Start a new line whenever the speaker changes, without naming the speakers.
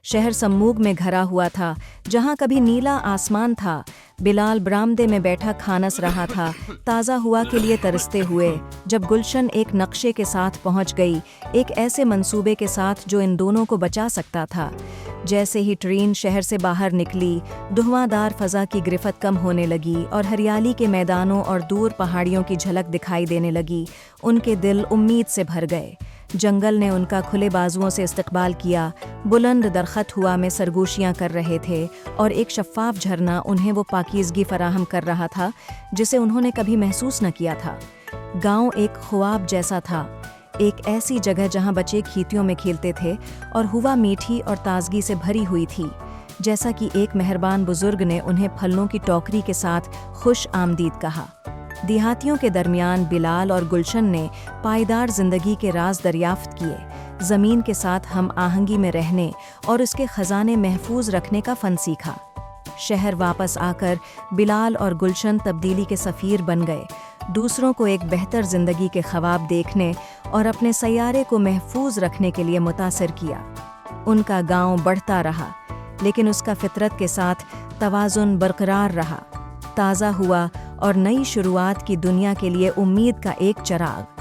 शहर सम्मूग में घरा हुआ था, जहाँ कभी नीला आसमान था। बिलाल बरामदे में बैठा खानस रहा था, ताज़ा हुआ के लिए तरसते हुए, जब गुलशन एक नक्शे के साथ पहुँच गई, एक ऐसे मंसूबे के साथ जो इन दोनों को बचा सकता था। जैसे ही ट्रेन शहर से बाहर निकली, धुआंधार फज़ा की गिरफ्त कम होने लगी और हरियाली के मैदानों और दूर पहाड़ियों की झलक दिखाई देने लगी। उनके दिल उम्मीद से भर गए। जंगल ने उनका खुले बाजुओं से इस्तकबाल किया। बुलंद दरख्त हुआ में सरगोशियाँ कर रहे थे और एक शफ़ाफ झरना उन्हें वो पाकीज़गी फराहम कर रहा था जिसे उन्होंने कभी महसूस न किया था। गांव एक ख्वाब जैसा था, एक ऐसी जगह जहां बच्चे खीतियों में खेलते थे और हवा मीठी और ताजगी से भरी हुई थी। जैसा कि एक मेहरबान बुजुर्ग ने उन्हें फलों की टोकरी के साथ खुश आमदीद कहा। देहातियों के दरमियान बिलाल और गुलशन ने पायदार जिंदगी के राज दरियाफ्त किए, ज़मीन के साथ हम आहंगी में रहने और उसके ख़जाने महफूज रखने का फ़न सीखा। शहर वापस आकर बिलाल और गुलशन तब्दीली के सफ़ीर बन गए, दूसरों को एक बेहतर ज़िंदगी के ख्वाब देखने और अपने सैयारे को महफूज रखने के लिए मुतासिर किया। उनका गांव बढ़ता रहा, लेकिन उसका फितरत के साथ तवाज़ुन बरकरार रहा, ताज़ा हुआ और नई शुरुआत की दुनिया के लिए उम्मीद का एक चराग।